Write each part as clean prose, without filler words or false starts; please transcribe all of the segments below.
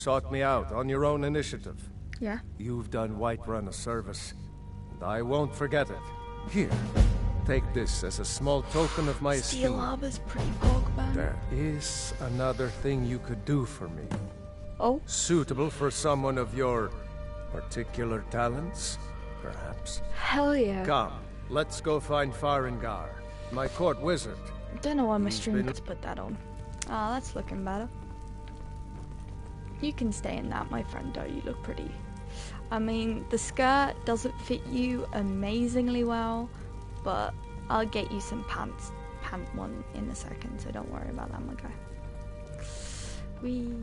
sought me out on your own initiative. Yeah. You've done Whiterun a service, and I won't forget it. Here, take this as a small token of my Steel esteem. armor's pretty pog, man. There is another thing you could do for me. Oh? Suitable for someone of your particular talents, perhaps. Hell yeah. Come, let's go find Farengar, my court wizard. Don't know why my stream cuts put that on. Ah, that's looking better. You can stay in that, my friend, though. You look pretty. I mean, the skirt doesn't fit you amazingly well, but I'll get you some pant one in a second, so don't worry about that, my guy. We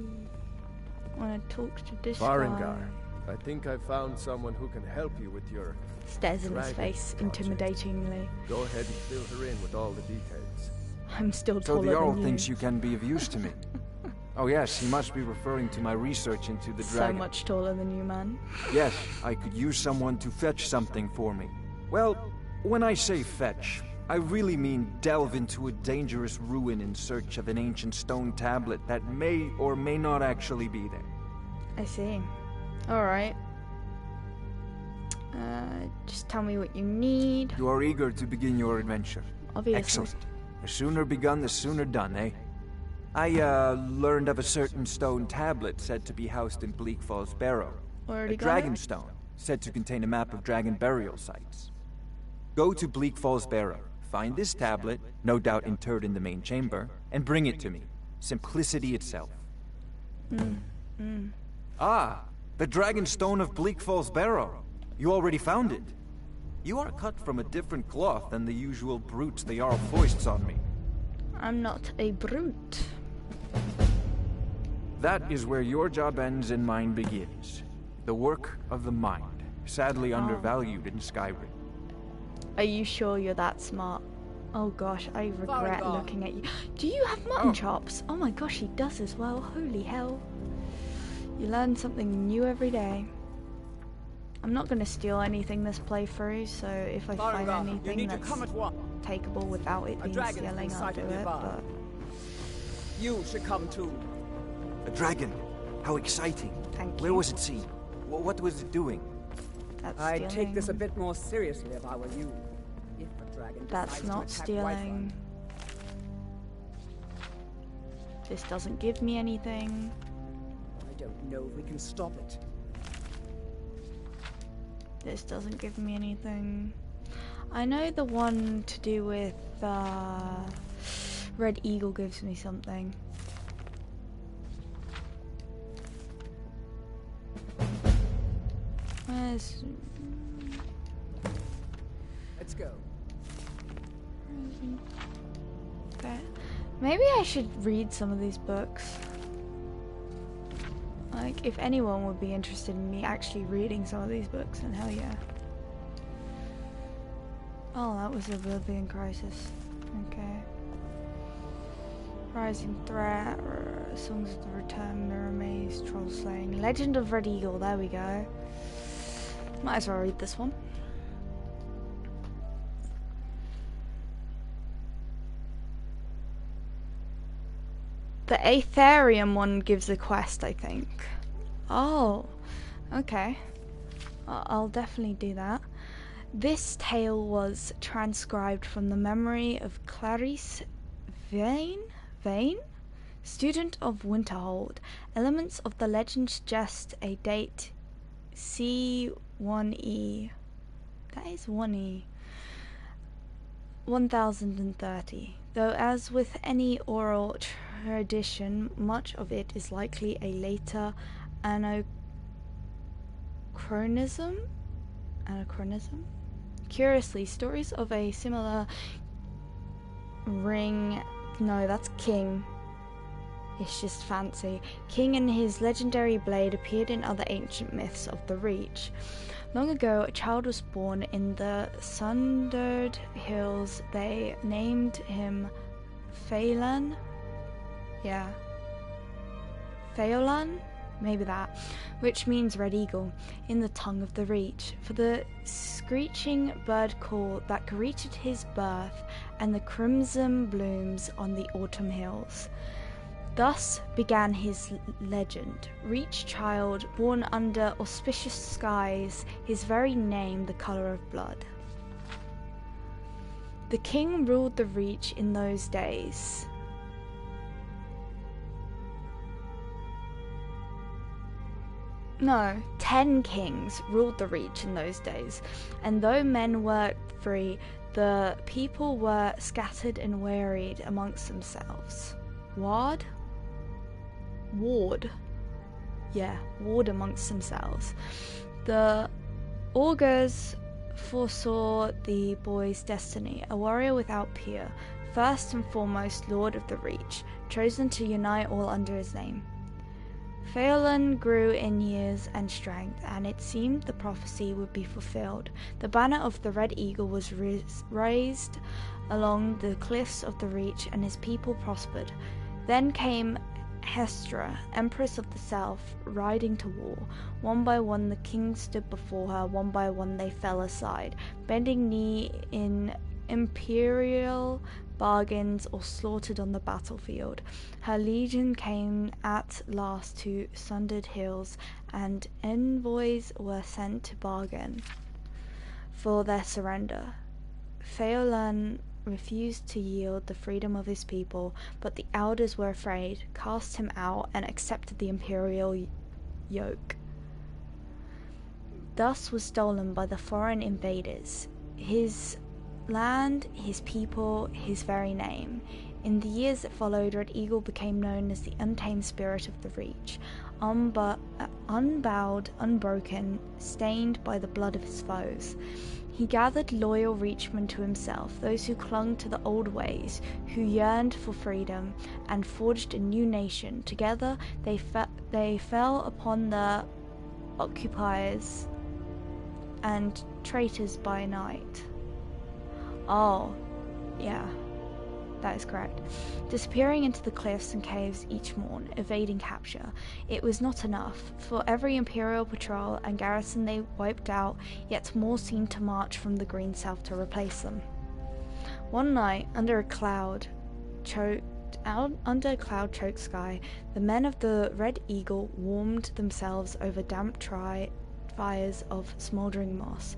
want to talk to this Farengar, guy. I think I found someone who can help you with your... Stares in his face, intimidatingly. Go ahead and fill her in with all the details. I'm still So taller the Jarl than you. thinks you can be of use to me. Oh yes, he must be referring to my research into the dragon. So much taller than you, man. Yes, I could use someone to fetch something for me. Well, when I say fetch, I really mean delve into a dangerous ruin in search of an ancient stone tablet that may or may not actually be there. I see. Alright. Just tell me what you need. You are eager to begin your adventure. Obviously. Excellent. The sooner begun, the sooner done, eh? I, learned of a certain stone tablet said to be housed in Bleak Falls Barrow. Already A got dragon it? stone, said to contain a map of dragon burial sites. Go to Bleak Falls Barrow, find this tablet, no doubt interred in the main chamber, and bring it to me. Simplicity itself. Ah, the dragon stone of Bleak Falls Barrow. You already found it. You are cut from a different cloth than the usual brutes the Jarl foists on me. I'm not a brute. That is where your job ends and mine begins. The work of the mind, sadly undervalued in Skyrim. Are you sure you're that smart? Oh gosh, I regret looking at you. Do you have mutton chops? Oh my gosh, he does as well. Holy hell. You learn something new every day. I'm not going to steal anything this playthrough, so if I find anything that's takeable without it being stealing, I'll do it, but... You should come too. A dragon? How exciting. Thank you. Where was it seen? What was it doing? That's I'd take this a stealing. bit more seriously if I were you. If a dragon That's decides to not attack stealing. This doesn't give me anything. Whiterun, I don't know if we can stop it. This doesn't give me anything. I know the one to do with Red Eagle gives me something. Where's... Let's go. There. Maybe I should read some of these books. Like, if anyone would be interested in me actually reading some of these books, then hell yeah. Oh, that was Oblivion Crisis. Okay. Rising Threat, Songs of the Return, Mirror Maze, Troll Slaying, Legend of Red Eagle, there we go. Might as well read this one. The Aetherium one gives a quest, I think. Oh, okay. I'll definitely do that. This tale was transcribed from the memory of Clarice Vane, student of Winterhold. Elements of the legend suggest a date C1E. That is 1E. 1030. Though, as with any oral tradition, much of it is likely a later anachronism. Curiously, stories of a similar ring... No, that's king. It's just fancy. King and his legendary blade appeared in other ancient myths of the Reach. Long ago, a child was born in the Sundered Hills. They named him Phelan. Yeah. Pheolan? Maybe that. Which means Red Eagle, in the tongue of the Reach. For the screeching bird call that greeted his birth, and the crimson blooms on the autumn hills. Thus began his legend. Reach child, born under auspicious skies, his very name the colour of blood. The king ruled the Reach in those days. No, 10 kings ruled the Reach in those days, and though men were free, the people were scattered and wearied amongst themselves. Ward? Yeah, ward amongst themselves. The augurs foresaw the boy's destiny, a warrior without peer, first and foremost Lord of the Reach, chosen to unite all under his name. Phelan grew in years and strength, and it seemed the prophecy would be fulfilled. The banner of the Red Eagle was raised along the cliffs of the Reach, and his people prospered. Then came Hestra, Empress of the South, riding to war. One by one the kings stood before her, one by one they fell aside, bending knee in imperial bargains or slaughtered on the battlefield. Her legion came at last to sundered hills, and envoys were sent to bargain for their surrender. Phelan refused to yield the freedom of his people, but the elders were afraid, cast him out, and accepted the imperial yoke. Thus was stolen by the foreign invaders his land, his people, his very name. In the years that followed, Red Eagle became known as the untamed spirit of the Reach, unbowed, unbroken, stained by the blood of his foes. He gathered loyal Reachmen to himself, those who clung to the old ways, who yearned for freedom, and forged a new nation. Together they fell upon the occupiers and traitors by night. Oh, yeah, that is correct. Disappearing into the cliffs and caves each morn, evading capture. It was not enough. For every imperial patrol and garrison they wiped out, yet more seemed to march from the green south to replace them. One night, under a cloud-choked sky, the men of the Red Eagle warmed themselves over damp fires of smouldering moss.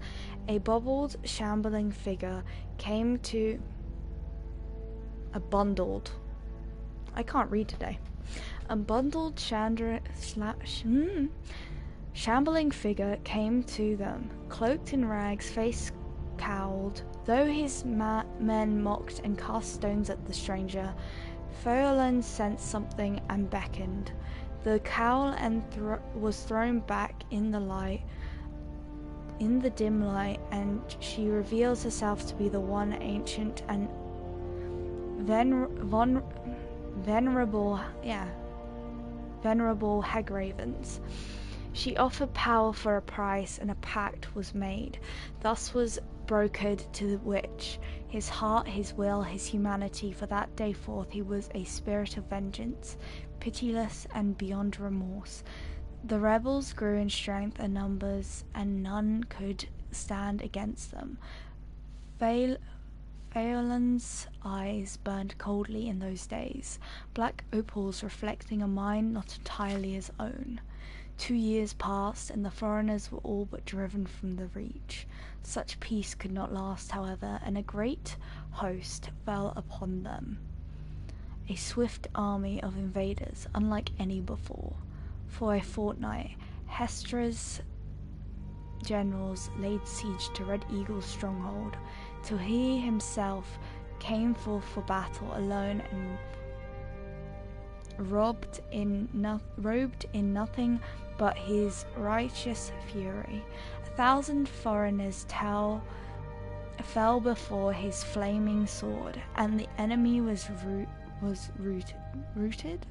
A bubbled, shambling figure came to a bundled shambling figure came to them, cloaked in rags, face cowled. Though his men mocked and cast stones at the stranger, Phelan sensed something and beckoned. The cowl was thrown back in the dim light, and she reveals herself to be the one ancient and venerable Hagravens. She offered power for a price, and a pact was made. Thus was brokered to the witch his heart, his will, his humanity. For that day forth he was a spirit of vengeance, pitiless and beyond remorse. The rebels grew in strength and numbers, and none could stand against them. Phelan's eyes burned coldly in those days, black opals reflecting a mind not entirely his own. 2 years passed, and the foreigners were all but driven from the Reach. Such peace could not last, however, and a great host fell upon them. A swift army of invaders, unlike any before. For a fortnight, Hestra's generals laid siege to Red Eagle's stronghold, till he himself came forth for battle alone and robed in nothing but his righteous fury. 1,000 foreigners fell before his flaming sword, and the enemy was routed.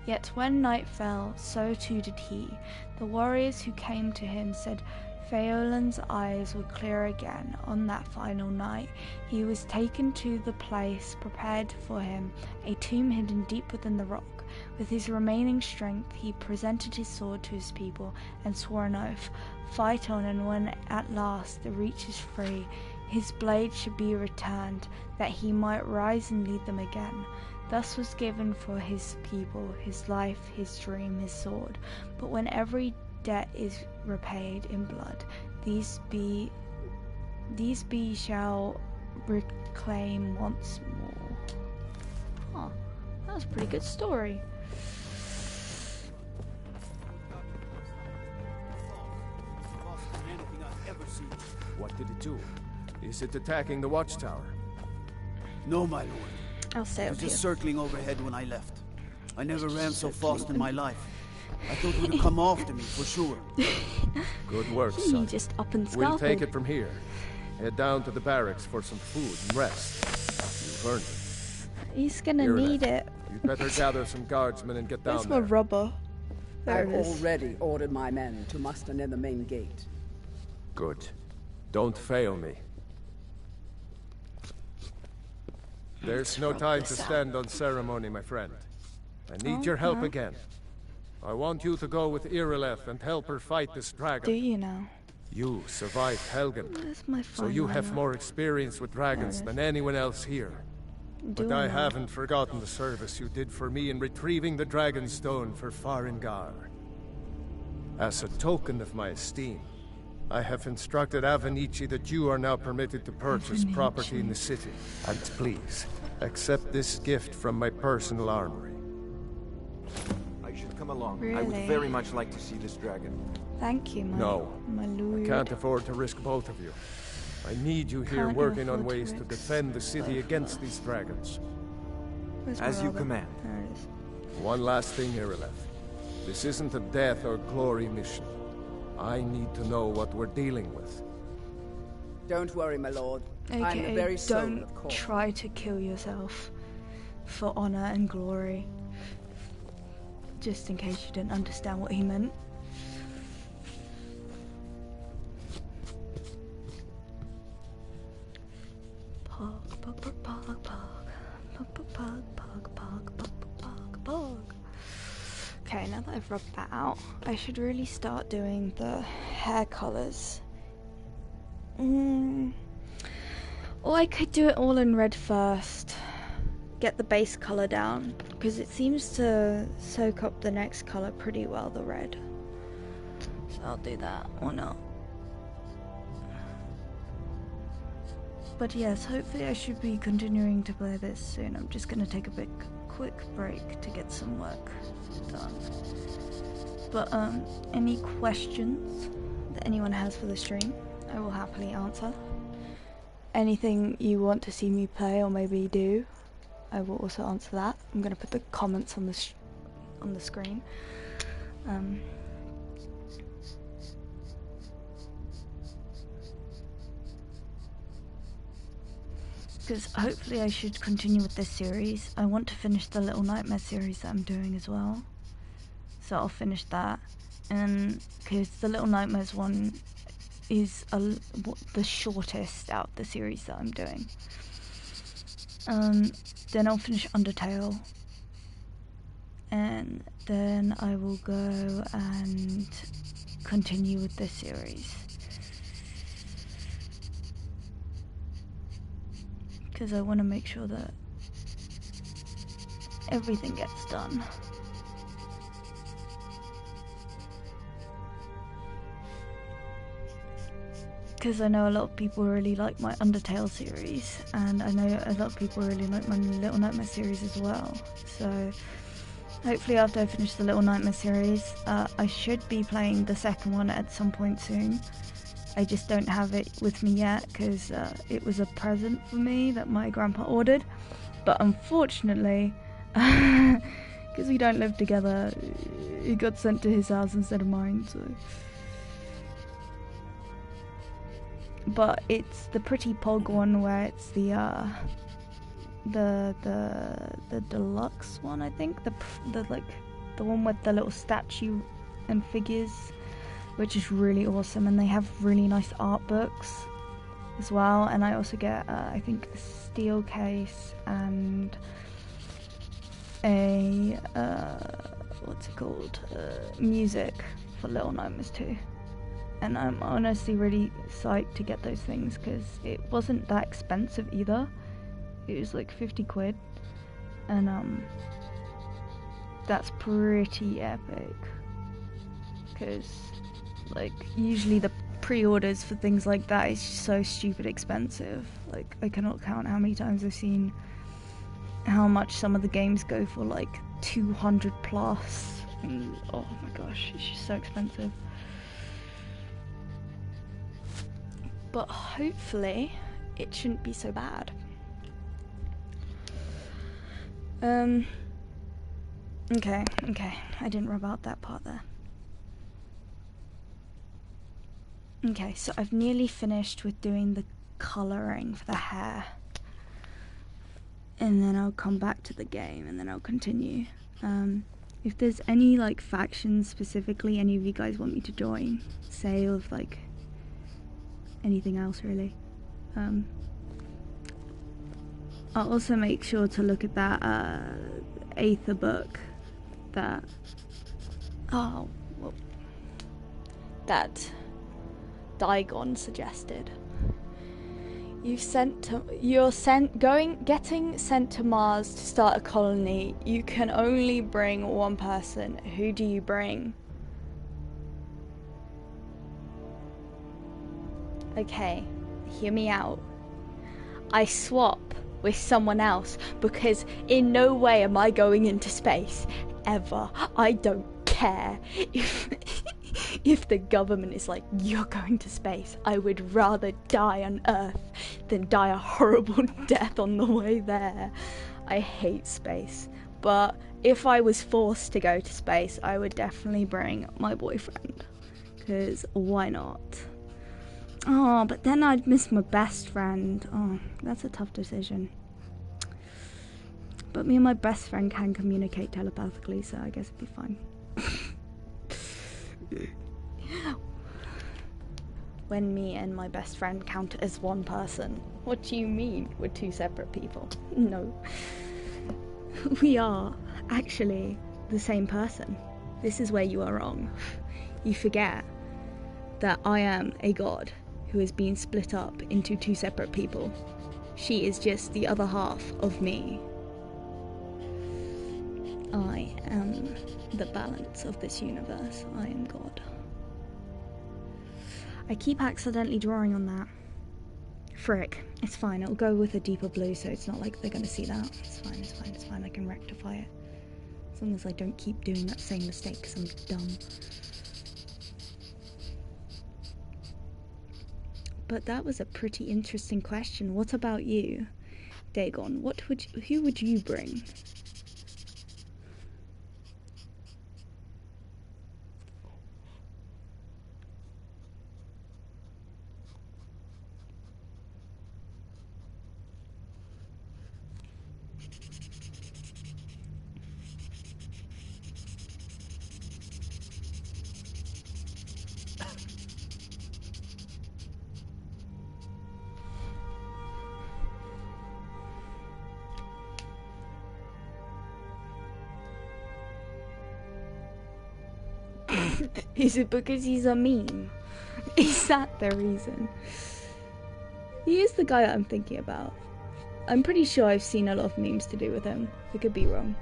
Yet when night fell, so too did he. The warriors who came to him said Phelan's eyes were clear again. On that final night, he was taken to the place prepared for him, a tomb hidden deep within the rock. With his remaining strength, he presented his sword to his people and swore an oath. Fight on, and when at last the Reach is free, his blade should be returned, that he might rise and lead them again. Thus was given for his people, his life, his dream, his sword. But when every debt is repaid in blood, these be shall reclaim once more. Huh, that was a pretty good story. What did it do? Is it attacking the watchtower? No, my lord. I'll stay It up was here. just circling overhead when I left. I never ran so fast in my life. I thought it would come after me, for sure. Good work, You son. just up and We'll scalpel. take it from here. Head down to the barracks for some food and rest. You've earned it. He's gonna Here, need lad. it. You'd better gather some guardsmen and get Where's down my there. rubber? There I've it is. already ordered my men to muster near the main gate. Good. Don't fail me. There's no rub time to this out. stand on ceremony, my friend. I need your Oh, help no. again. I want you to go with Irileth and help her fight this Do dragon. you now? You survived Helgen, Where's my so phone you have number? more experience with dragons There it is. than anyone else here. Do But I know? haven't forgotten the service you did for me in retrieving the dragon stone for Farengar. As a token of my esteem, I have instructed Avenici that you are now permitted to purchase property in the city. And please, accept this gift from my personal armory. I should come along. I Really? would very much like to see this dragon. Thank you, my No. my lord. Can't afford to risk both of you. I need you here Can't working on afford to ways to risk defend the city both of against us. these dragons. Where's my As you rubber? command. There it is. One last thing, Irileth. This isn't a death or glory mission. I need to know what we're dealing with. Don't worry, my lord. I'm the AKA, very soul don't of Corn. try to kill yourself for honor and glory. Just in case you didn't understand what he meant. Pog, pog, pog, pog, pog. Pog, pog, pog, pog, pog, pog, pog, pog. Okay, now that I've rubbed that out, I should really start doing the hair colours. Or I could do it all in red first. Get the base colour down, because it seems to soak up the next colour pretty well, the red. So I'll do that, or not. But yes, hopefully I should be continuing to play this soon. I'm just going to take a quick break to get some work done. But any questions that anyone has for the stream, I will happily answer. Anything you want to see me play or maybe do, I will also answer that. I'm going to put the comments on the screen. Because hopefully I should continue with this series. I want to finish the Little Nightmare series that I'm doing as well. So I'll finish that. And because the Little Nightmares one is the shortest out of the series that I'm doing. Then I'll finish Undertale. And then I will go and continue with this series. Because I want to make sure that everything gets done. Because I know a lot of people really like my Undertale series, and I know a lot of people really like my Little Nightmare series as well. So hopefully after I finish the Little Nightmare series, I should be playing the second one at some point soon. I just don't have it with me yet because it was a present for me that my grandpa ordered. But unfortunately, because we don't live together, it got sent to his house instead of mine. So, but it's the pretty pog one where it's the deluxe one, I think. The one with the little statue and figures, which is really awesome, and they have really nice art books as well. And I also get I think a steel case and a what's it called, music for Little Nightmares 2. And I'm honestly really psyched to get those things because it wasn't that expensive either. It was like 50 quid. And that's pretty epic. Because like usually the pre-orders for things like that is so stupid expensive. Like I cannot count how many times I've seen how much some of the games go for, like 200 plus. And, oh my gosh, it's just so expensive. But hopefully it shouldn't be so bad. Okay, I didn't rub out that part there. Okay, so I've nearly finished with doing the colouring for the hair. And then I'll come back to the game and then I'll continue. If there's any like factions specifically any of you guys want me to join, say, of like anything else really, I'll also make sure to look at that Aether book that that Digon suggested. Getting sent to Mars to start a colony. You can only bring one person. Who do you bring? Okay, hear me out. I swap with someone else because in no way am I going into space ever. I don't care if the government is like, you're going to space. I would rather die on Earth than die a horrible death on the way there. I hate space. But if I was forced to go to space, I would definitely bring my boyfriend. Because why not? Oh, but then I'd miss my best friend. Oh, that's a tough decision. But me and my best friend can communicate telepathically, so I guess it'd be fine. When me and my best friend count as one person. What do you mean? We're two separate people. No. We are actually the same person. This is where you are wrong. You forget that I am a god who has been split up into two separate people. She is just the other half of me. I am the balance of this universe. I am God. I keep accidentally drawing on that. Frick. It's fine. It'll go with a deeper blue, so it's not like they're going to see that. It's fine. I can rectify it. As long as I don't keep doing that same mistake, because I'm dumb. But that was a pretty interesting question. What about you, Dagon? Who would you bring? Is it because he's a meme? Is that the reason? He is the guy that I'm thinking about. I'm pretty sure I've seen a lot of memes to do with him. I could be wrong.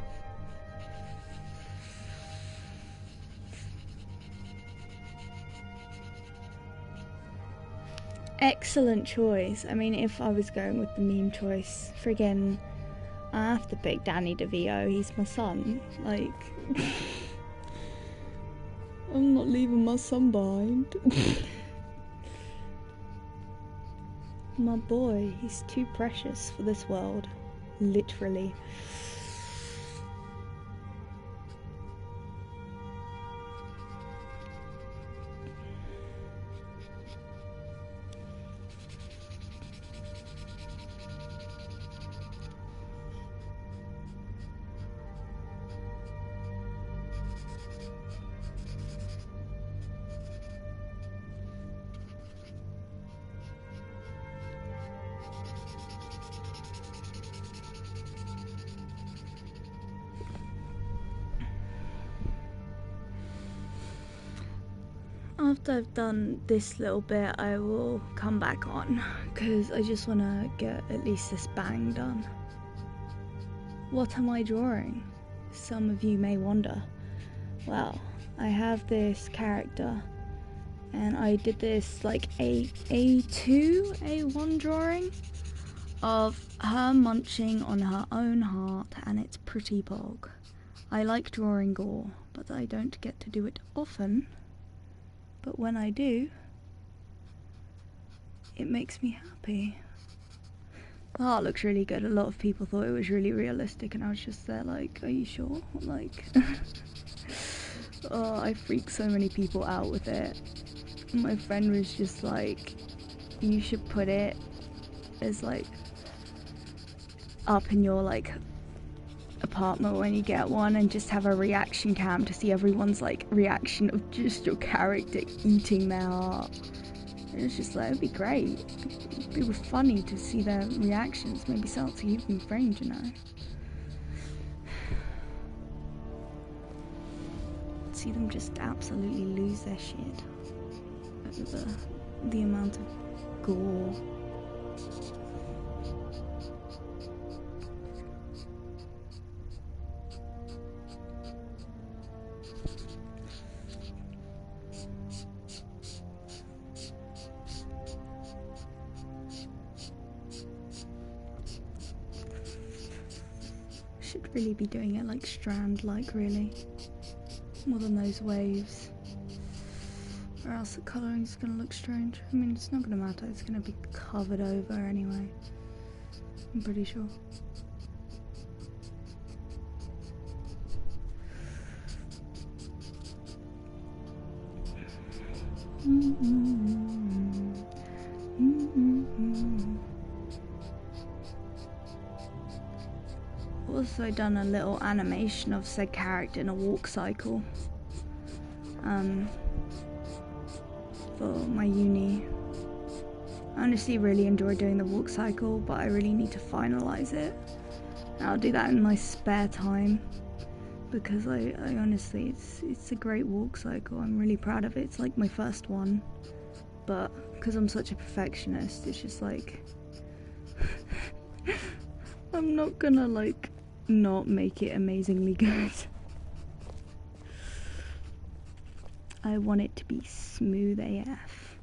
Excellent choice. I mean, if I was going with the meme choice, friggin', I have to pick Danny DeVito. He's my son. Like... I'm not leaving my son behind. My boy, he's too precious for this world. Literally. after I've done this little bit, I will come back on, because I just want to get at least this bang done. What am I drawing? Some of you may wonder. Well, I have this character, and I did this like A2, A1 drawing of her munching on her own heart, and it's pretty bog. I like drawing gore, but I don't get to do it often. But when I do, it makes me happy. The heart looks really good. A lot of people thought it was really realistic, and I was just there like, are you sure? Like, oh, I freak so many people out with it. My friend was just like, you should put it as like up in your like apartment when you get one, and just have a reaction cam to see everyone's like reaction of just your character eating their heart. And it's just like, it'd be great. It'd be funny to see their reactions, maybe start to keep them framed, you know. See them just absolutely lose their shit over the amount of gore. Should really be doing it like strand-like, really, more than those waves, or else the colouring's gonna look strange. I mean, it's not gonna matter, it's gonna be covered over anyway, I'm pretty sure. Also done a little animation of said character in a walk cycle for my uni. I honestly really enjoy doing the walk cycle, but I really need to finalize it. And I'll do that in my spare time, because I honestly, it's a great walk cycle. I'm really proud of it. It's like my first one, but because I'm such a perfectionist, it's just like I'm not gonna like not make it amazingly good. I want it to be smooth AF.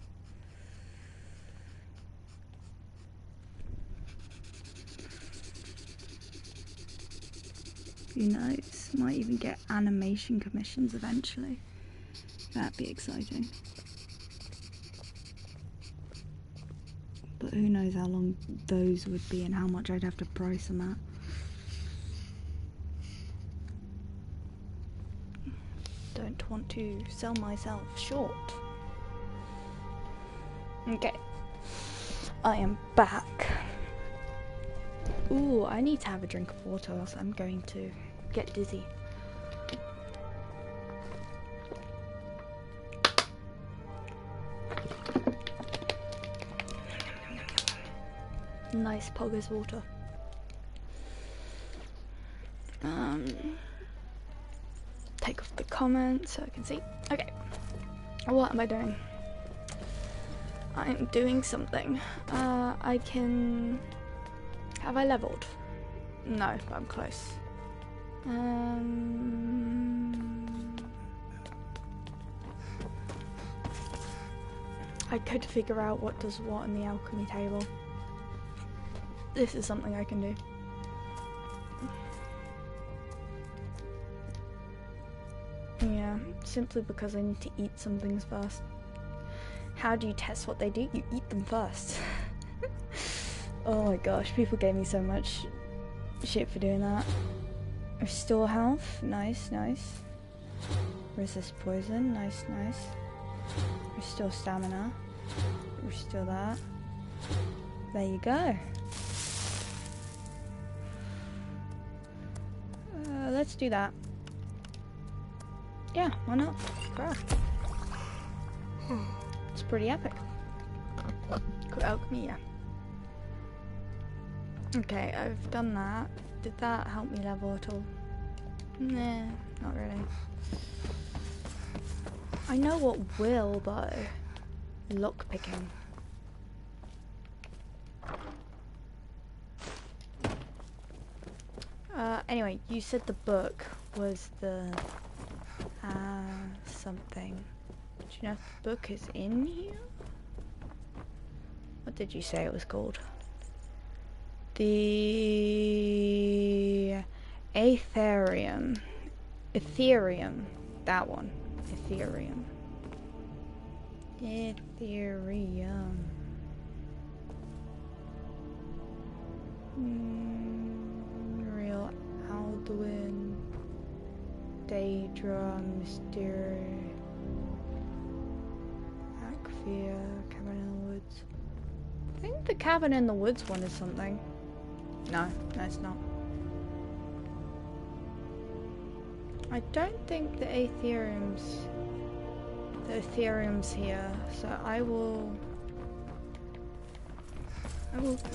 Who knows, might even get animation commissions eventually. That'd be exciting. But who knows how long those would be and how much I'd have to price them at. Don't want to sell myself short. Okay, I am back. Ooh, I need to have a drink of water, or else I'm going to get dizzy. Nice Poggers water. Take off the comments so I can see. Okay, what am I doing? I'm doing something. I can... Have I leveled? No, but I'm close. I could figure out what does what in the alchemy table. This is something I can do. Yeah, simply because I need to eat some things first. How do you test what they do? You eat them first. Oh my gosh, people gave me so much shit for doing that. Restore health, nice, nice. Resist poison, nice, nice. Restore stamina. Restore that. There you go. Let's do that. Yeah, why not? Craft. It's pretty epic. Cool alchemy, yeah. Okay, I've done that. Did that help me level at all? Nah, not really. I know what will, though. Lockpicking. Anyway, you said the book was the something. Do you know if the book is in here? What did you say it was called? The Aetherium. Ethereum. That one. Ethereum. Ethereum. Real Alduin. Daedra. Mystery. Akvia. Cabin in the Woods. I think the Cabin in the Woods one is something. No, it's not. I don't think the Ethereum's here, so I will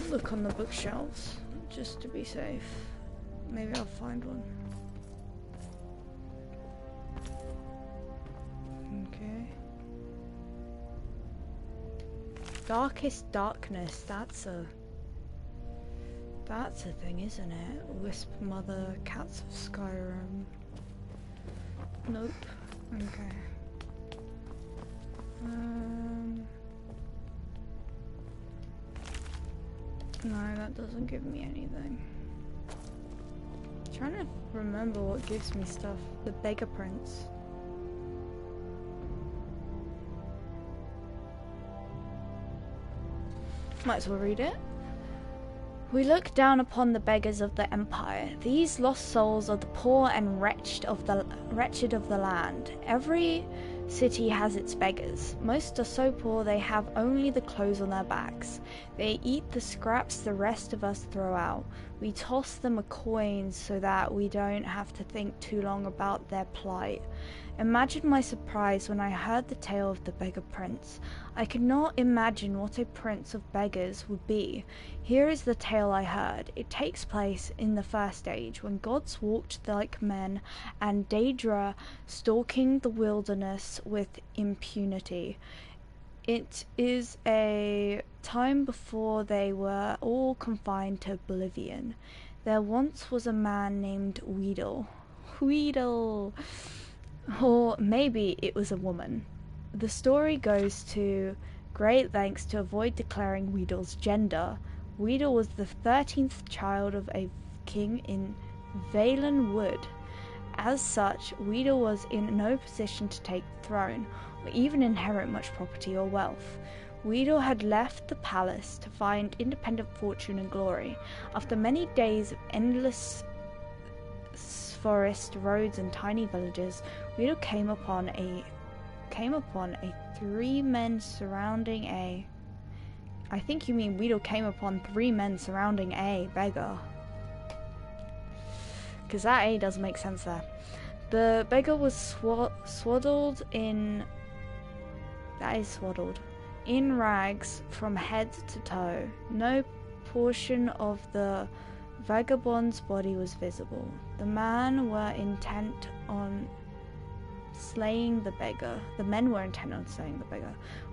look on the bookshelves just to be safe. Maybe I'll find one. Okay. Darkest Darkness, that's a thing, isn't it? Wisp Mother, Cats of Skyrim. Nope. Okay. No, that doesn't give me anything. I'm trying to remember what gives me stuff. The Beggar Prince. Might as well read it. We look down upon the beggars of the empire. These lost souls are the poor and wretched of the land. Every city has its beggars. Most are so poor they have only the clothes on their backs. They eat the scraps the rest of us throw out. We toss them a coin so that we don't have to think too long about their plight. Imagine my surprise when I heard the tale of the beggar prince. I could not imagine what a prince of beggars would be. Here is the tale I heard. It takes place in the First Age, when gods walked like men, and Daedra stalking the wilderness with impunity. It is a time before they were all confined to oblivion. There once was a man named Weedle. Or maybe it was a woman. The story goes to great lengths to avoid declaring Weedle's gender. Weedle was the 13th child of a king in Valen Wood. As such, Weedle was in no position to take the throne, or even inherit much property or wealth. Weedle had left the palace to find independent fortune and glory. After many days of endless forest roads and tiny villages, Weedle came upon three men surrounding a... I think you mean Weedle came upon 3 men surrounding a beggar. Because that A doesn't make sense there. The beggar was swaddled in rags from head to toe. No portion of the vagabond's body was visible. The men were intent on slaying the beggar.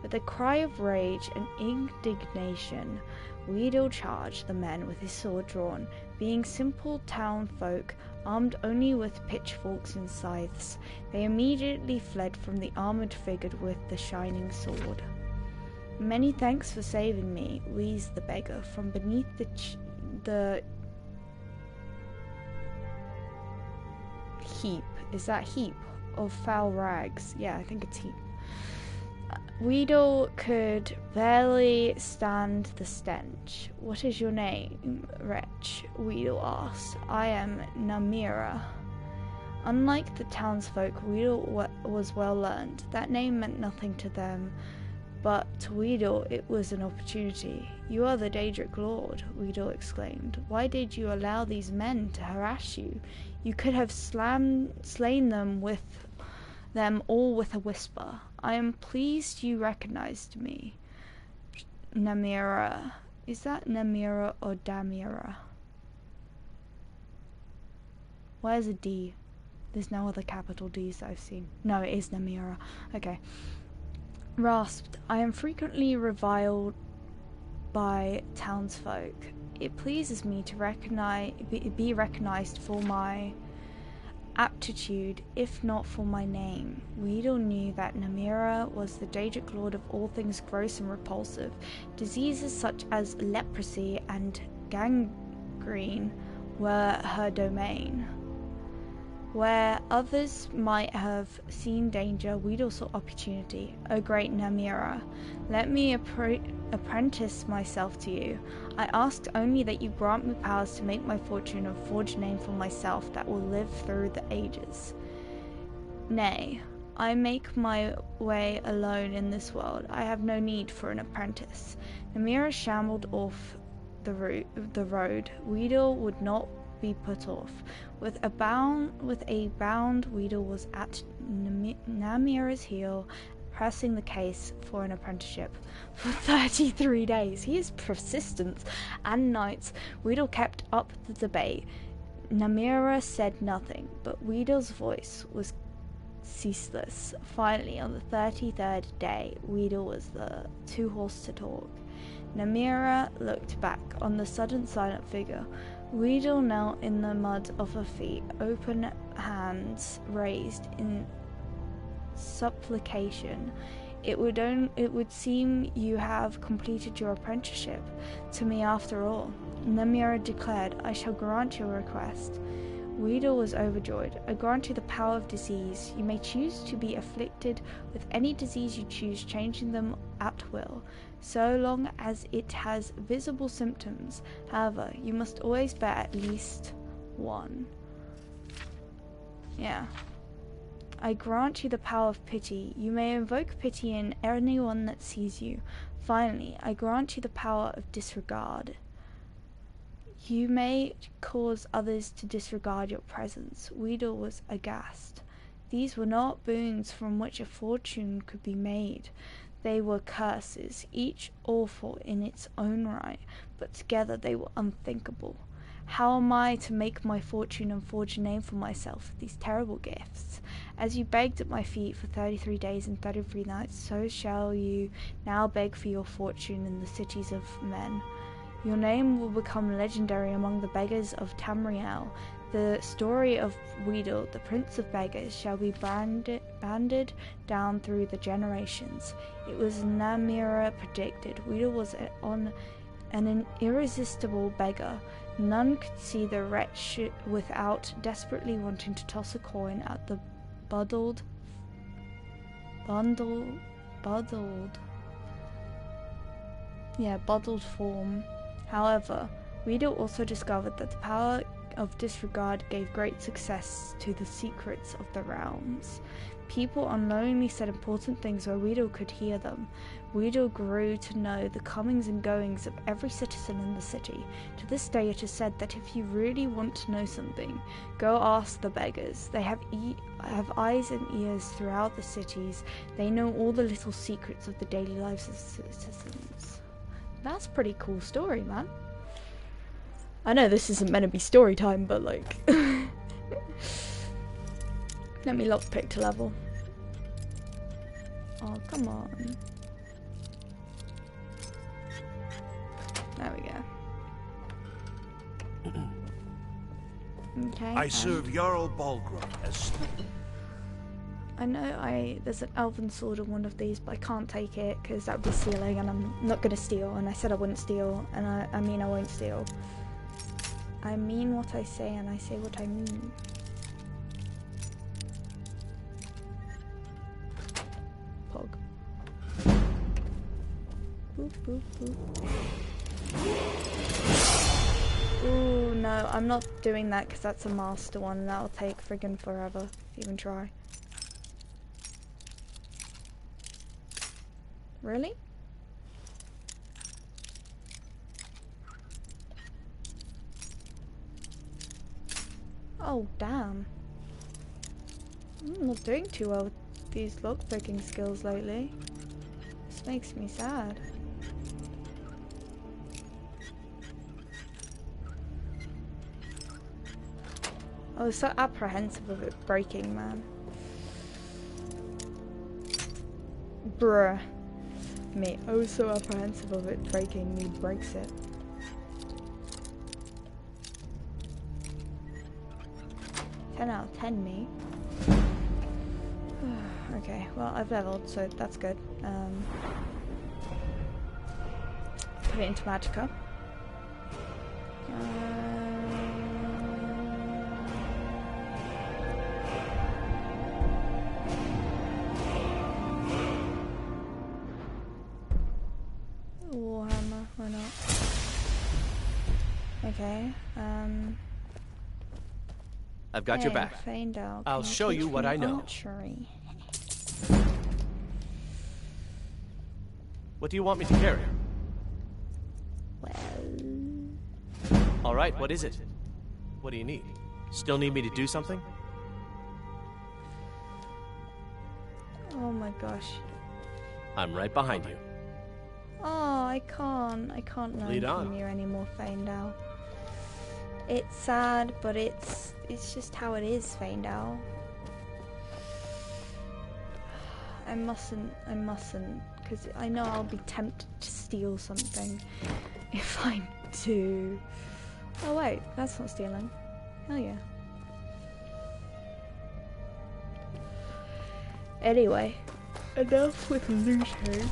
With a cry of rage and indignation, Weedle charged the men with his sword drawn. Being simple town folk, armed only with pitchforks and scythes, they immediately fled from the armoured figure with the shining sword. Many thanks for saving me, wheezed the beggar from beneath the heap. Is that heap of foul rags? Yeah, I think it's heap. Weedle could barely stand the stench. What is your name, wretch? Weedle asked. I am Namira. Unlike the townsfolk, Weedle was well learned. That name meant nothing to them, but to Weedle it was an opportunity. You are the Daedric Lord, Weedle exclaimed. Why did you allow these men to harass you? You could have slain them all with a whisper. I am pleased you recognized me. Namira. Is that Namira or Damira? Where's a D? There's no other capital D's that I've seen. No, it is Namira. Okay. Rasped. I am frequently reviled by townsfolk. It pleases me to be recognized for my aptitude, if not for my name. Weedle knew that Namira was the Daedric lord of all things gross and repulsive. Diseases such as leprosy and gangrene were her domain. Where others might have seen danger, Weedle saw opportunity. O great Namira, let me apprentice myself to you. I ask only that you grant me powers to make my fortune and forge a name for myself that will live through the ages. Nay, I make my way alone in this world. I have no need for an apprentice. Namira shambled off the road. Weedle would not be put off. With a bound, Weedle was at Namira's heel, pressing the case for an apprenticeship. For 33 days, he is persistent, and nights, Weedle kept up the debate. Namira said nothing, but Weedle's voice was ceaseless. Finally, on the 33rd day, Weedle was too hoarse to talk. Namira looked back on the sudden silent figure. Weedle knelt in the mud of her feet, open hands raised in supplication. It would seem you have completed your apprenticeship to me after all. Namira declared, I shall grant your request. Weedle was overjoyed. I grant you the power of disease. You may choose to be afflicted with any disease you choose, changing them at will, so long as it has visible symptoms. However, you must always bear at least one. Yeah. I grant you the power of pity. You may invoke pity in anyone that sees you. Finally, I grant you the power of disregard. You may cause others to disregard your presence. Weedle was aghast. These were not boons from which a fortune could be made. They were curses, each awful in its own right, but together they were unthinkable. How am I to make my fortune and forge a name for myself with these terrible gifts? As you begged at my feet for 33 days and 33 nights, so shall you now beg for your fortune in the cities of men. Your name will become legendary among the beggars of Tamriel. The story of Weedle, the prince of beggars, shall be banded down through the generations. It was Namira predicted. Weedle was an irresistible beggar. None could see the wretch without desperately wanting to toss a coin at the bundled form. However, Weedle also discovered that the power of disregard gave great success to the secrets of the realms. People unknowingly said important things where Weedle could hear them. Weedle grew to know the comings and goings of every citizen in the city. To this day it is said that if you really want to know something, go ask the beggars. They have eyes and ears throughout the cities. They know all the little secrets of the daily lives of citizens. That's a pretty cool story, man. I know this isn't meant to be story time, but like... Let me lockpick to level. Oh, come on. There we go. Okay. I serve Jarl Balgruuf as... I know there's an elven sword in one of these, but I can't take it because that would be stealing, and I'm not going to steal, and I said I wouldn't steal, and I mean I won't steal. I mean what I say, and I say what I mean. Pog. Boop, boop, boop. Ooh, no, I'm not doing that because that's a master one, and that'll take friggin' forever if you even try. Really? Oh, damn. I'm not doing too well with these lockpicking skills lately. This makes me sad. I was so apprehensive of it breaking, man. Bruh. Me. I was so apprehensive of it breaking, me breaks it. Ten out of 10, me. Okay, well, I've leveled, so that's good. Put it into Magicka. Warhammer, why not? Okay, I've got your back. Feindal, I'll show you what I know. Archery. What do you want me to carry? Well... All right, what is it? What do you need? Still need me to do something? Oh my gosh. I'm right behind you. Oh, I can't learn from you anymore, Feindal. It's sad, but it's just how it is, Feindal. I mustn't, because I know I'll be tempted to steal something if I do. Oh wait, that's not stealing. Hell yeah. Anyway, enough with looting.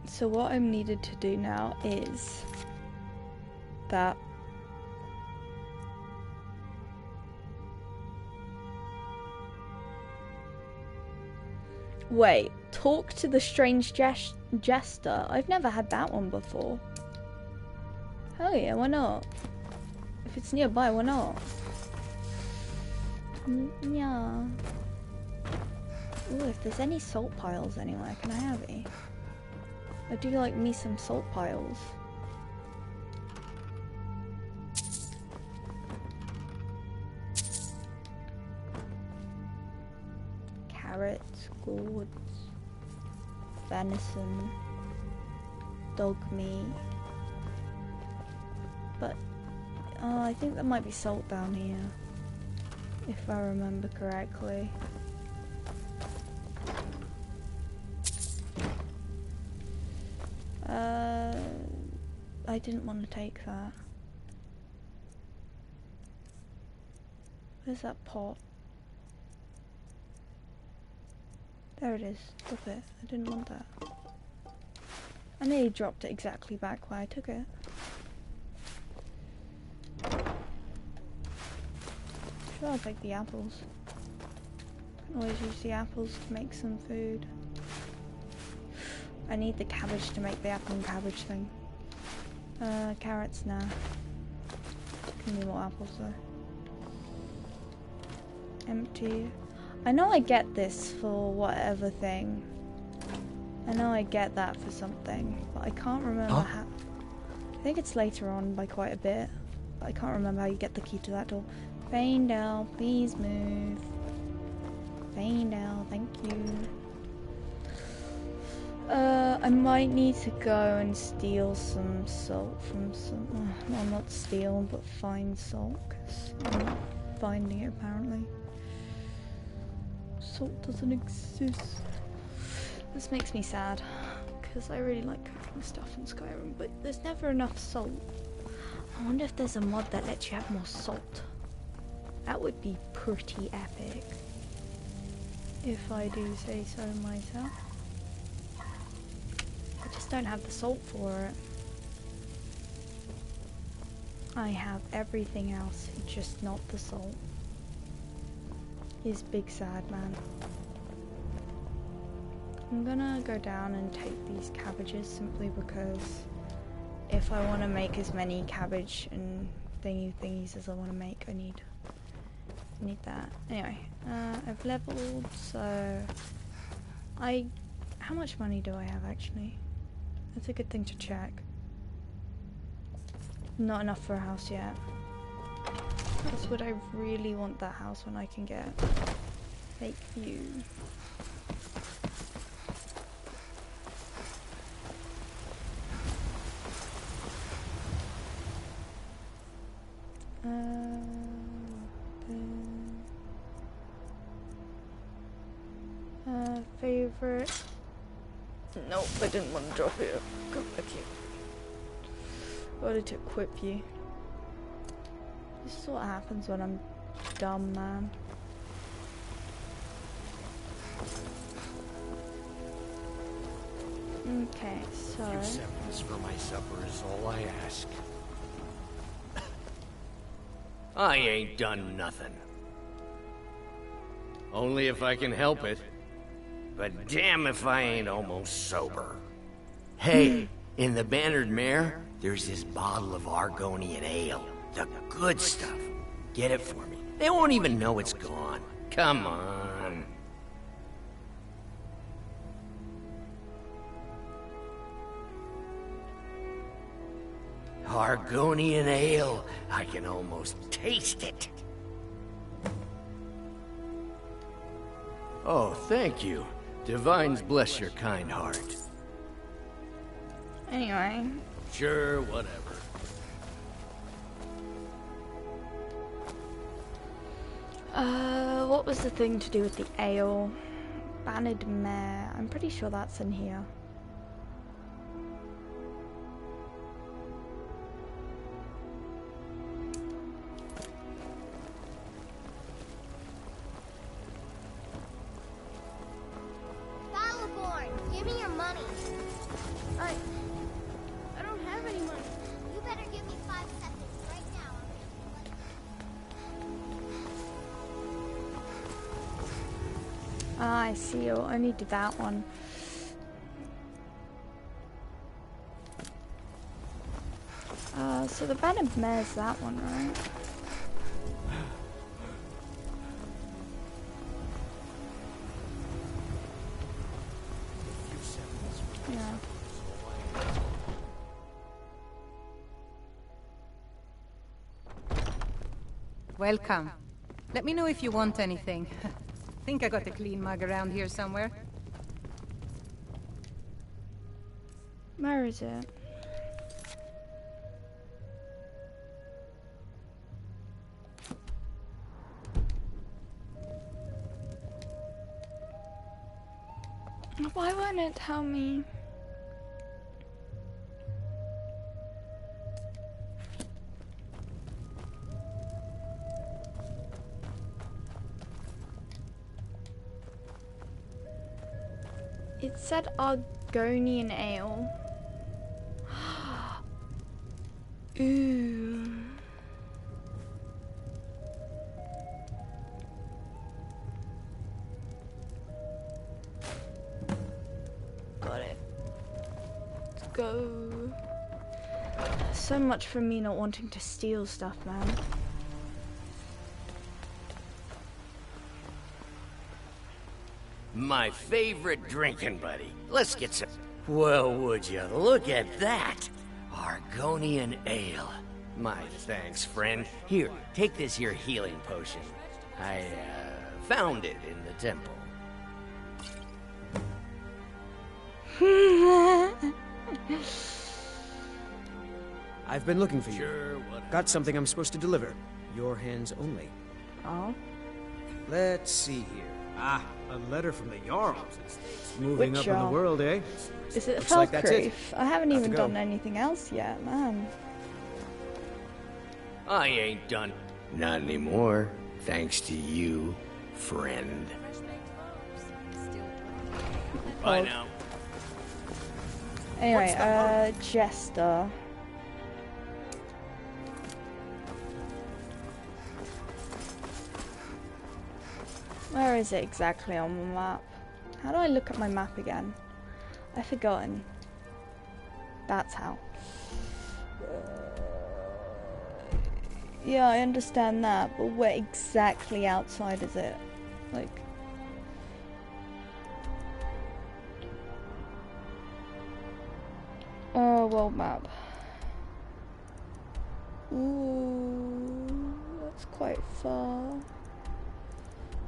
So what I'm needed to do now is that wait, talk to the strange jester. I've never had that one before. Hell yeah, why not? If it's nearby, why not? Yeah. Ooh, if there's any salt piles anywhere, can I have it? I do like me some salt piles. Carrots, gourds, venison, dog meat. But I think there might be salt down here, if I remember correctly. I didn't want to take that. Where's that pot? There it is. Drop it. I didn't want that. I nearly dropped it exactly back where I took it. Sure, I'll take the apples. Can always use the apples to make some food. I need the cabbage to make the apple and cabbage thing. Carrots, nah. Give me more apples though. Empty. I know I get this for whatever thing. I know I get that for something, but I can't remember how. I think it's later on by quite a bit, but I can't remember how you get the key to that door. Feindal, please move. Feindal, thank you. I might need to go and steal some salt from some... well, not steal, but find salt, because I'm not finding it apparently. Salt doesn't exist. This makes me sad, because I really like cooking stuff in Skyrim, but there's never enough salt. I wonder if there's a mod that lets you have more salt. That would be pretty epic, if I do say so myself. I just don't have the salt for it. I have everything else, just not the salt. He's big sad man. I'm gonna go down and take these cabbages simply because if I want to make as many cabbage and thingies as I want to make, I need that. Anyway, I've leveled, so how much money do I have actually? That's a good thing to check. Not enough for a house yet. Because would I really want that house when I can get fake view? Favorite. Nope, I didn't want to drop it. Go back here. Wanted to equip you. This is what happens when I'm dumb, man. Okay, so... A few seconds for my supper is all I ask. I ain't done nothing. Only if I can help it. But damn if I ain't almost sober. Hey, in the Bannered Mare, there's this bottle of Argonian ale. The good stuff. Get it for me. They won't even know it's gone. Come on. Argonian ale. I can almost taste it. Oh, thank you. Divines bless your kind heart. Anyway. Sure, whatever. What was the thing to do with the ale? Bannered Mare. I'm pretty sure that's in here. Give me your money. I don't have any money. You better give me 5 seconds right now. Ah, I see. You'll only do that one. So the Bannered Mare's that one, right? Yeah. Welcome. Let me know if you want anything. Think I got a clean mug around here somewhere. Where is it? Why won't it tell me? It said Argonian ale. Ooh. Got it. Let's go. So much for me not wanting to steal stuff, man. My favorite drinking buddy. Let's get some... Well, would you look at that? Argonian ale. My thanks, friend. Here, take this here healing potion. I, found it in the temple. I've been looking for you. Sure, whatever. Got something I'm supposed to deliver. Your hands only. Oh. Let's see here. Ah, a letter from the Jarl. Moving Which up in the Jarl? world, eh? Is it Looks like that's it. Falkreath? I haven't Have even to go. done anything else yet, man. I ain't done. Not anymore. Thanks to you, friend. Bye Oh. now. Anyway, Jester. Where is it exactly on the map? How do I look at my map again? I've forgotten. That's how. Yeah, I understand that, but where exactly outside is it? Like... Oh, world map. Ooh, that's quite far.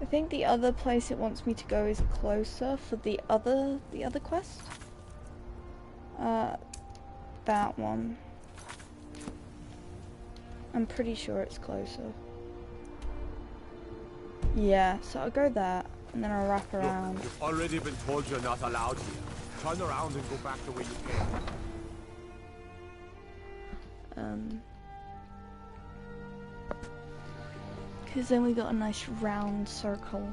I think the other place it wants me to go is closer for the other quest. That one. I'm pretty sure it's closer. Yeah, so I'll go there, and then I'll wrap around. Look, you've already been told you're not allowed here. Turn around and go back the way you came. Because then we got a nice round circle.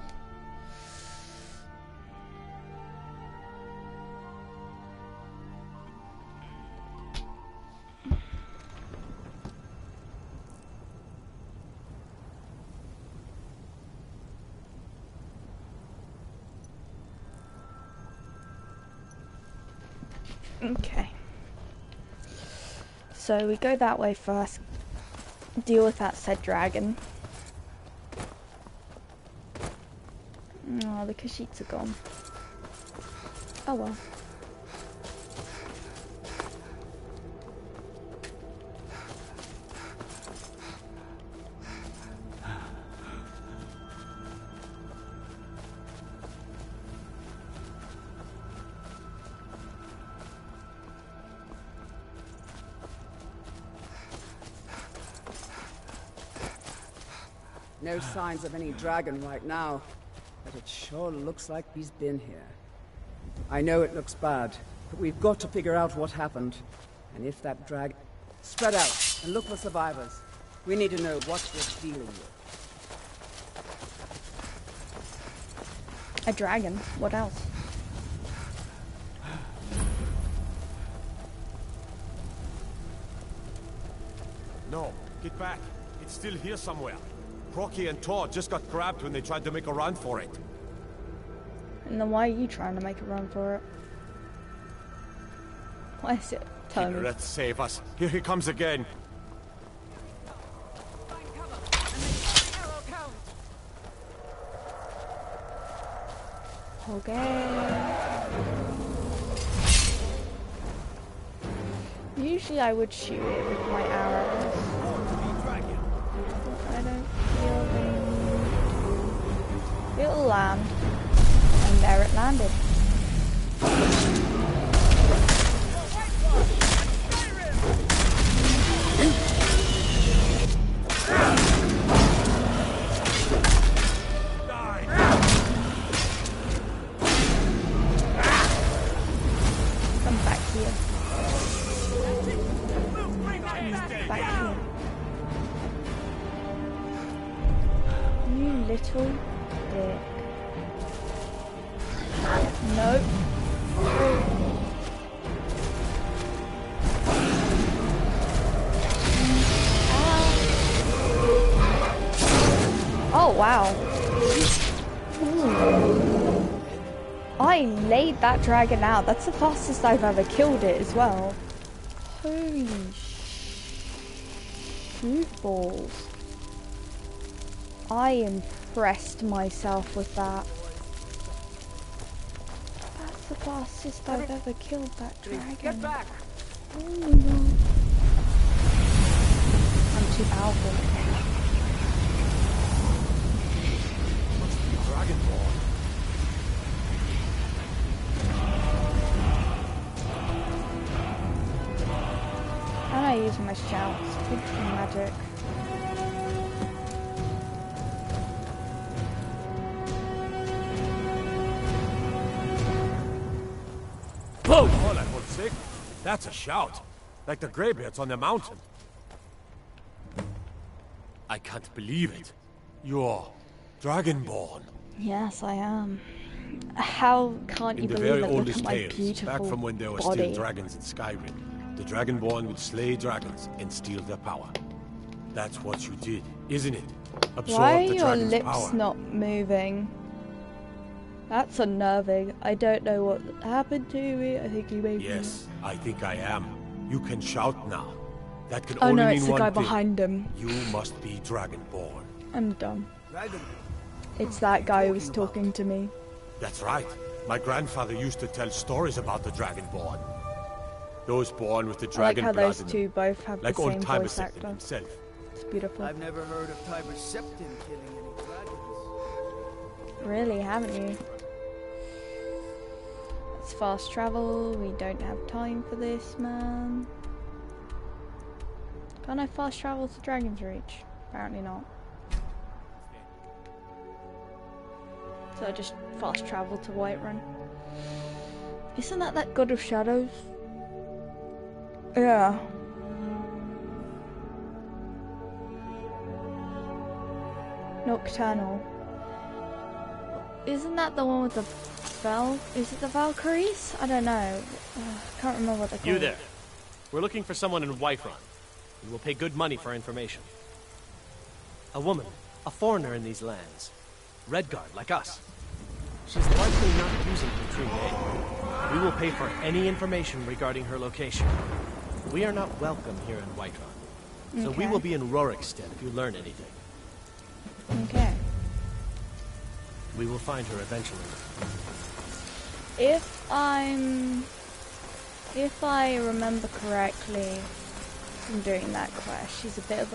Okay. So we go that way first. Deal with that said dragon. Oh, the Kashyyyks are gone. Oh well. No signs of any dragon right now, but it sure looks like he's been here. I know it looks bad, but we've got to figure out what happened. And if that dragon... Spread out and look for survivors. We need to know what we're dealing with. A dragon? What else? No, get back. It's still here somewhere. Crocky and Todd just got grabbed when they tried to make a run for it. And then why are you trying to make a run for it? Why is it? Tell me. Let's save us. Here he comes again. Okay. Usually I would shoot it with my arrows. But I don't feel the... It'll land. And there it landed. Come back here. Back here. You little dick. Nope. Oh wow. Ooh. I laid that dragon out. That's the fastest I've ever killed it as well. Holy shoot balls. I impressed myself with that. That's the fastest I've ever killed that dragon. Get back! Oh my god. I'm too powerful. Dragonborn. And I use my shouts. Good magic. Oh, that was sick. That's a shout. Like the greybeards on the mountain. I can't believe it. You're Dragonborn. Yes, I am. How can't you believe it? Look at oldest my tales, beautiful back from when there were body. still dragons in Skyrim, the Dragonborn would slay dragons and steal their power. That's what you did, isn't it? Absorb Why are the your dragon's lips power. not moving? That's unnerving. I don't know what happened to me. I think you made me. Yes, I think I am. You can shout now. That can Oh only no, mean it's the one guy thing. behind him. You must be Dragonborn. I'm dumb. It's that guy who was talking to me. That's right. My grandfather used to tell stories about the Dragonborn. Those born with the I like dragon how blood those in two both have like the old same Tiber voice Septim actor. himself. It's beautiful. I've never heard of Tiber Septim killing any dragons. Really, haven't you? It's fast travel. We don't have time for this, man. Can I fast travel to Dragon's Reach? Apparently not. So I just fast travel to Whiterun. Isn't that God of Shadows? Yeah. Nocturnal. Isn't that the one with the Is it the Valkyries? I don't know. I can't remember what they're called. You there. We're looking for someone in Whiterun. We will pay good money for information. A woman. A foreigner in these lands. Redguard, like us. She's likely not using her true name. We will pay for any information regarding her location. We are not welcome here in Whiterun. So we will be in Rorikstead if you learn anything. Okay. We will find her eventually. If I remember correctly from doing that quest, she's a bit of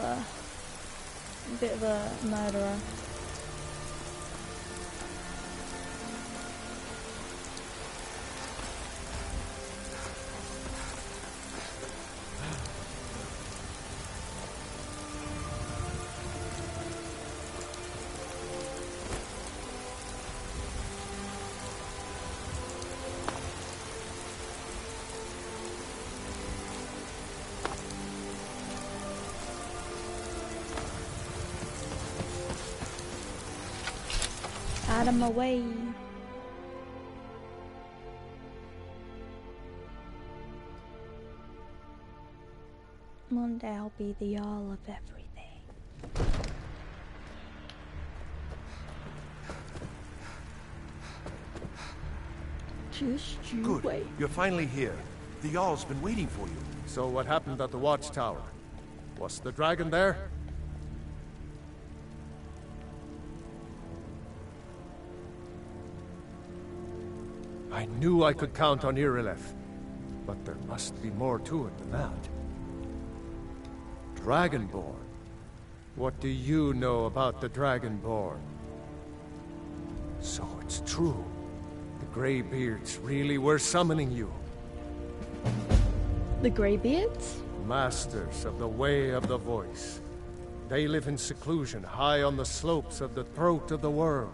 a murderer. Out of my way. One day I'll be the all of everything. Just you Good. wait. You're finally here. The Jarl's been waiting for you. So what happened at the watchtower? Was the dragon there? I knew I could count on Irileth, but there must be more to it than that. Dragonborn? What do you know about the Dragonborn? So it's true. The Greybeards really were summoning you. The Greybeards? Masters of the Way of the Voice. They live in seclusion high on the slopes of the throat of the world.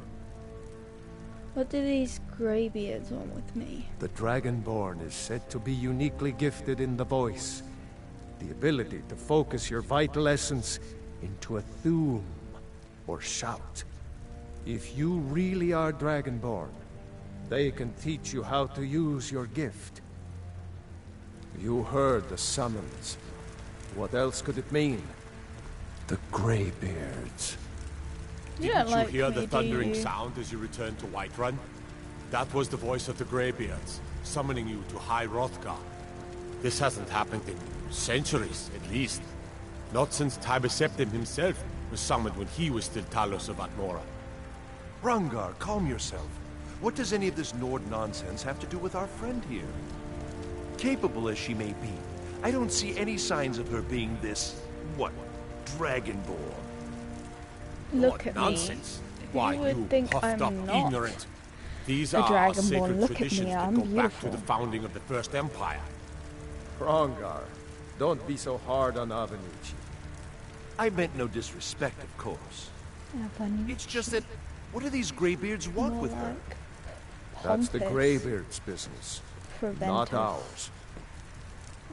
What do these Greybeards want with me? The Dragonborn is said to be uniquely gifted in the voice. The ability to focus your vital essence into a thume, or shout. If you really are Dragonborn, they can teach you how to use your gift. You heard the summons. What else could it mean? The Greybeards. Didn't you hear the thundering sound as you returned to Whiterun? That was the voice of the Greybeards, summoning you to High Hrothgar. This hasn't happened in centuries, at least. Not since Tiber Septim himself was summoned when he was still Talos of Atmora. Rungar, calm yourself. What does any of this Nord nonsense have to do with our friend here? Capable as she may be, I don't see any signs of her being this, Dragonborn. Look at nonsense. me. Why, You would you think puffed up I'm not ignorant. These a are our Dragonborn. sacred Look at me, traditions that I'm go back to beautiful. the founding of the First Empire. Hrongar, don't be so hard on Avenici. I meant no disrespect, of course. Avenici. It's just that, what do these Greybeards want More with her? like That's the pompous. Greybeards' business, not Preventive. ours.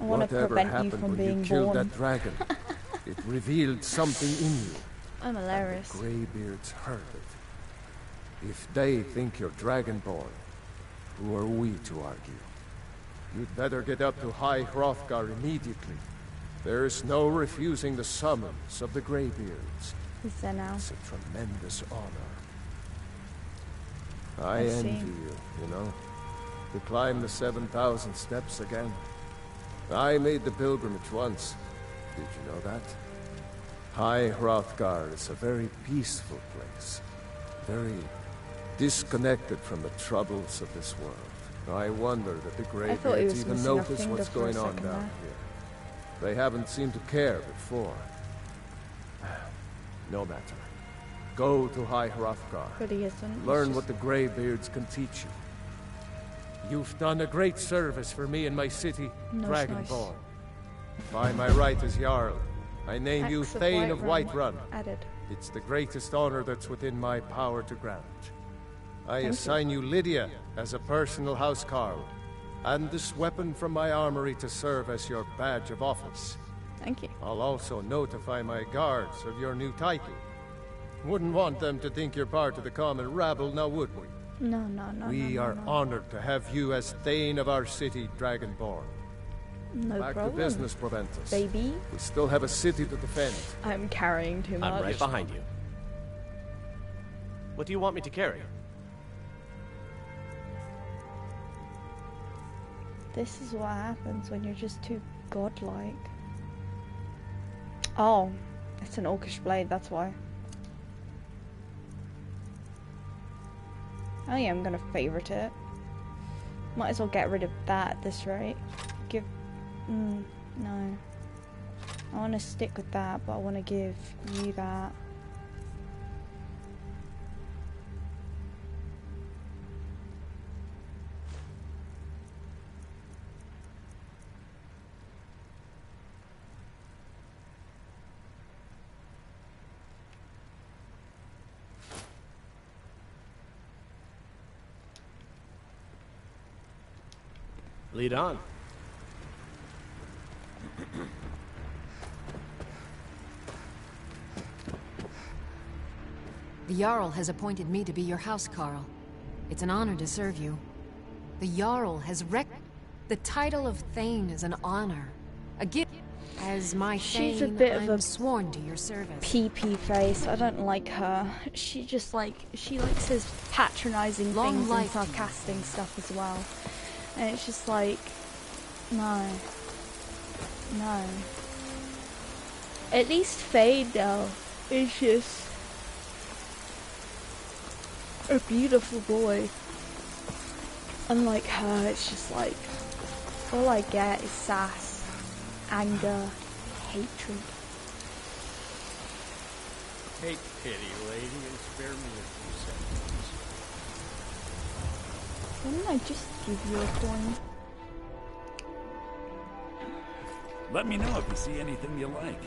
I want to Whatever prevent you happened from when being you killed born. that dragon, it revealed something in you. I'm hilarious. The Greybeards heard it. If they think you're Dragonborn, who are we to argue? You'd better get up to High Hrothgar immediately. There's no refusing the summons of the Greybeards. Is there now? It's a tremendous honor. I I see. envy you know? To climb the 7,000 steps again. I made the pilgrimage once. Did you know that? High Hrothgar is a very peaceful place. Very disconnected from the troubles of this world. I wonder that the I thought he Greybeards was even missing a notice finger what's for a going on second down there. here. They haven't seemed to care before. No matter. Go to High Hrothgar. But he isn't. Learn It's what the Greybeards can teach you. You've done a great service for me and my city, No, it's Dragonborn. By my right as Jarl, I name you Axe Thane of Whiterun. Added. It's the greatest honor that's within my power to grant. I assign you Lydia as a personal housecarl, and this weapon from my armory to serve as your badge of office. Thank you. I'll also notify my guards of your new title. Wouldn't want them to think you're part of the common rabble, now would we? No, no, no. We are honored to have you as Thane of our city, Dragonborn. No Back problem. to business, Proventus. Baby. We still have a city to defend. I'm carrying too much. I'm right behind you. What do you want me to carry? This is what happens when you're just too godlike. Oh, it's an orcish blade, that's why. Oh yeah, I'm gonna favorite it. Might as well get rid of that at this rate. Give... no. I want to stick with that, but I want to give you that. Lead on. The Jarl has appointed me to be your housecarl. It's an honor to serve you. The Jarl has the title of Thane is an honor. A gift. As my She's a Thane, bit I'm of a sworn to your service. PP face. I don't like her. She just she says patronizing Long things and life sarcastic stuff as well. And it's just like, no. No. At least Fade though is just a beautiful boy. Unlike her, it's just like, all I get is sass, anger, hatred. Take pity, lady, and spare me a few seconds. Wouldn't I just give you a coin? Let me know if you see anything you like.